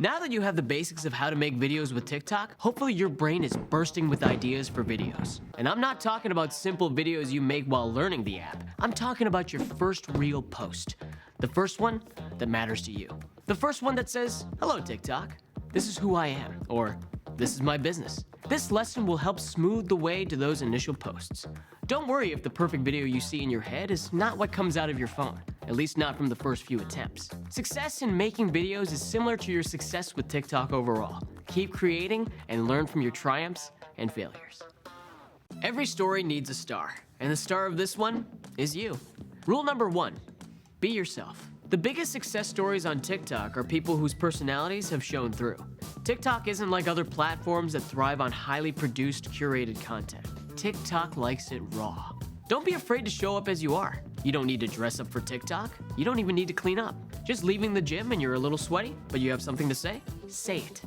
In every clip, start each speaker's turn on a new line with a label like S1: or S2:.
S1: Now that you have the basics of how to make videos with TikTok, hopefully your brain is bursting with ideas for videos. And I'm not talking about simple videos you make while learning the app. I'm talking about your first real post. The first one that matters to you. The first one that says, "Hello TikTok, this is who I am," or "This is my business." This lesson will help smooth the way to those initial posts. Don't worry if the perfect video you see in your head is not what comes out of your phone, at least not from the first few attempts. Success in making videos is similar to your success with TikTok overall. Keep creating and learn from your triumphs and failures. Every story needs a star, and the star of this one is you. Rule number 1, be yourself. The biggest success stories on TikTok are people whose personalities have shown through. TikTok isn't like other platforms that thrive on highly produced, curated content. TikTok likes it raw. Don't be afraid to show up as you are. You don't need to dress up for TikTok. You don't even need to clean up. Just leaving the gym and you're a little sweaty, but you have something to say? Say it.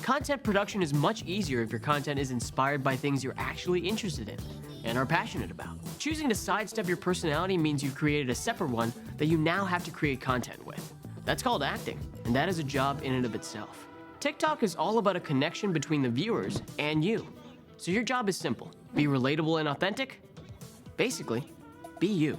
S1: Content production is much easier if your content is inspired by things you're actually interested in and are passionate about. Choosing to sidestep your personality means you've created a separate one that you now have to create content with. That's called acting, and that is a job in and of itself. TikTok is all about a connection between the viewers and you. So your job is simple. Be relatable and authentic. Basically, be you.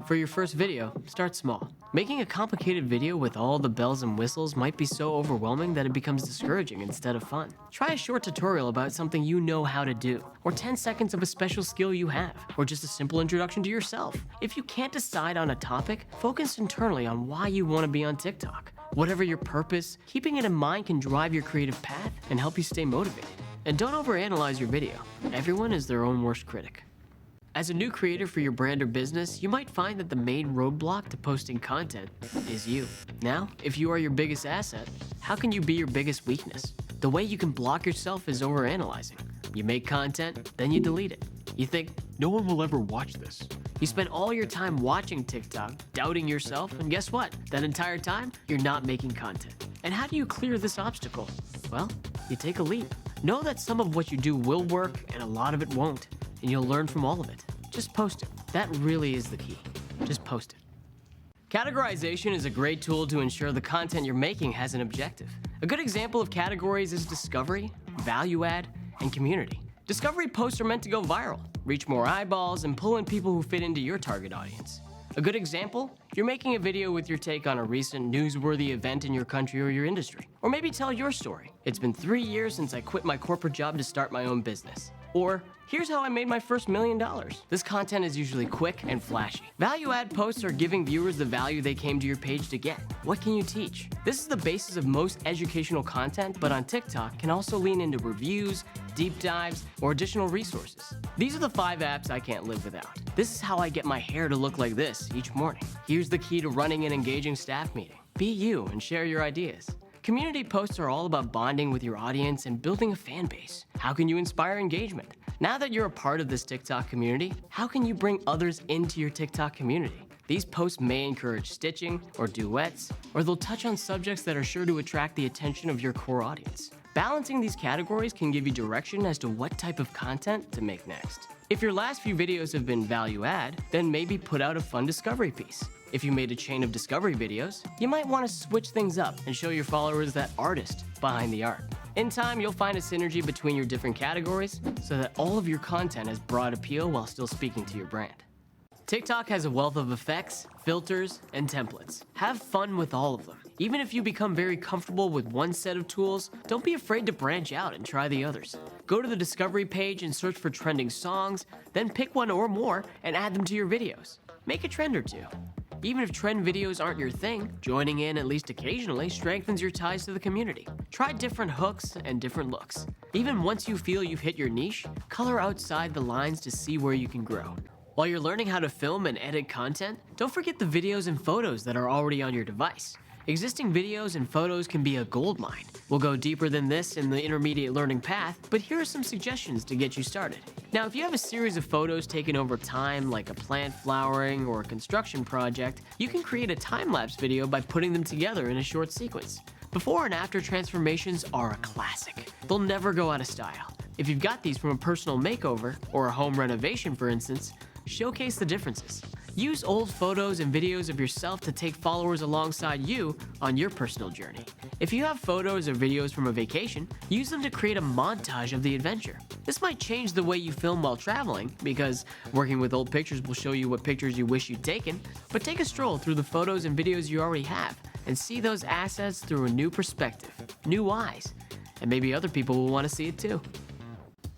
S1: For your first video, start small. Making a complicated video with all the bells and whistles might be so overwhelming that it becomes discouraging instead of fun. Try a short tutorial about something you know how to do, or 10 seconds of a special skill you have, or just a simple introduction to yourself. If you can't decide on a topic, focus internally on why you want to be on TikTok. Whatever your purpose, keeping it in mind can drive your creative path and help you stay motivated. And don't overanalyze your video. Everyone is their own worst critic. As a new creator for your brand or business, you might find that the main roadblock to posting content is you. Now, if you are your biggest asset, how can you be your biggest weakness? The way you can block yourself is overanalyzing. You make content, then you delete it. You think, no one will ever watch this. You spend all your time watching TikTok, doubting yourself, and guess what? That entire time, you're not making content. And how do you clear this obstacle? Well, you take a leap. Know that some of what you do will work and a lot of it won't, and you'll learn from all of it. Just post it. That really is the key. Just post it. Categorization is a great tool to ensure the content you're making has an objective. A good example of categories is discovery, value add, and community. Discovery posts are meant to go viral, reach more eyeballs, and pull in people who fit into your target audience. A good example, you're making a video with your take on a recent newsworthy event in your country or your industry. Or maybe tell your story. It's been 3 years since I quit my corporate job to start my own business. Or, here's how I made my first $1 million. This content is usually quick and flashy. Value add posts are giving viewers the value they came to your page to get. What can you teach? This is the basis of most educational content, but on TikTok can also lean into reviews, deep dives, or additional resources. These are the 5 apps I can't live without. This is how I get my hair to look like this each morning. Here's the key to running an engaging staff meeting. Be you and share your ideas. Community posts are all about bonding with your audience and building a fan base. How can you inspire engagement? Now that you're a part of this TikTok community, how can you bring others into your TikTok community? These posts may encourage stitching or duets, or they'll touch on subjects that are sure to attract the attention of your core audience. Balancing these categories can give you direction as to what type of content to make next. If your last few videos have been value add, then maybe put out a fun discovery piece. If you made a chain of discovery videos, you might want to switch things up and show your followers that artist behind the art. In time, you'll find a synergy between your different categories so that all of your content has broad appeal while still speaking to your brand. TikTok has a wealth of effects, filters, and templates. Have fun with all of them. Even if you become very comfortable with one set of tools, don't be afraid to branch out and try the others. Go to the discovery page and search for trending songs, then pick one or more and add them to your videos. Make a trend or two. Even if trend videos aren't your thing, joining in at least occasionally strengthens your ties to the community. Try different hooks and different looks. Even once you feel you've hit your niche, color outside the lines to see where you can grow. While you're learning how to film and edit content, don't forget the videos and photos that are already on your device. Existing videos and photos can be a goldmine. We'll go deeper than this in the intermediate learning path, but here are some suggestions to get you started. Now, if you have a series of photos taken over time, like a plant flowering or a construction project, you can create a time-lapse video by putting them together in a short sequence. Before and after transformations are a classic. They'll never go out of style. If you've got these from a personal makeover or a home renovation, for instance, showcase the differences. Use old photos and videos of yourself to take followers alongside you on your personal journey. If you have photos or videos from a vacation, use them to create a montage of the adventure. This might change the way you film while traveling, because working with old pictures will show you what pictures you wish you'd taken, but take a stroll through the photos and videos you already have and see those assets through a new perspective, new eyes, and maybe other people will want to see it too.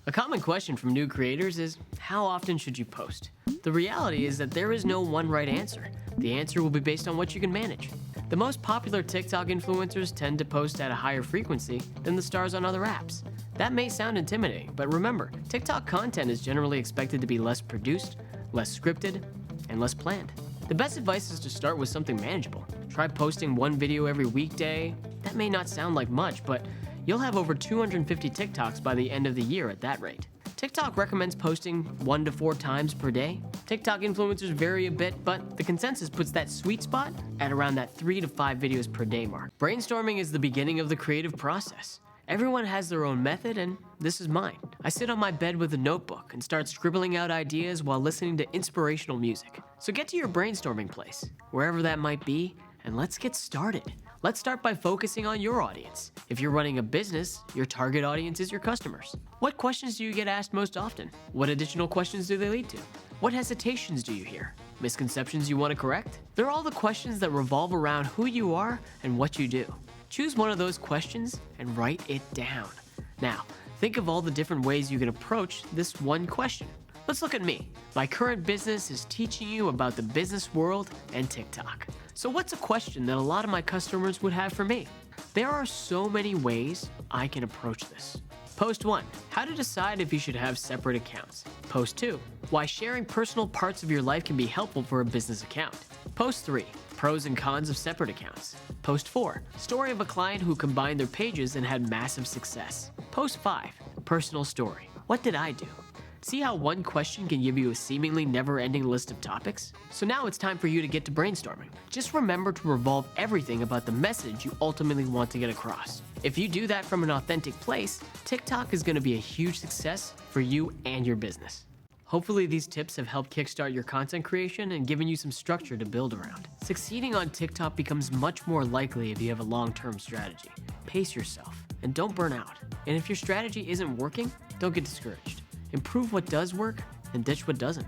S1: A common question from new creators is, how often should you post? The reality is that there is no one right answer. The answer will be based on what you can manage. The most popular TikTok influencers tend to post at a higher frequency than the stars on other apps. That may sound intimidating, but remember, TikTok content is generally expected to be less produced, less scripted, and less planned. The best advice is to start with something manageable. Try posting one video every weekday. That may not sound like much, but you'll have over 250 TikToks by the end of the year at that rate. TikTok recommends posting 1 to 4 times per day. TikTok influencers vary a bit, but the consensus puts that sweet spot at around that 3 to 5 videos per day mark. Brainstorming is the beginning of the creative process. Everyone has their own method, and this is mine. I sit on my bed with a notebook and start scribbling out ideas while listening to inspirational music. So get to your brainstorming place, wherever that might be, and let's get started. Let's start by focusing on your audience. If you're running a business, your target audience is your customers. What questions do you get asked most often? What additional questions do they lead to? What hesitations do you hear? Misconceptions you want to correct? They're all the questions that revolve around who you are and what you do. Choose one of those questions and write it down. Now, think of all the different ways you can approach this one question. Let's look at me. My current business is teaching you about the business world and TikTok. So what's a question that a lot of my customers would have for me? There are so many ways I can approach this. Post 1, how to decide if you should have separate accounts. Post 2, why sharing personal parts of your life can be helpful for a business account. Post 3, pros and cons of separate accounts. Post 4, story of a client who combined their pages and had massive success. Post 5, personal story. What did I do? See how one question can give you a seemingly never-ending list of topics? So now it's time for you to get to brainstorming. Just remember to revolve everything about the message you ultimately want to get across. If you do that from an authentic place, TikTok is going to be a huge success for you and your business. Hopefully these tips have helped kickstart your content creation and given you some structure to build around. Succeeding on TikTok becomes much more likely if you have a long-term strategy. Pace yourself and don't burn out. And if your strategy isn't working, don't get discouraged. Improve what does work and ditch what doesn't.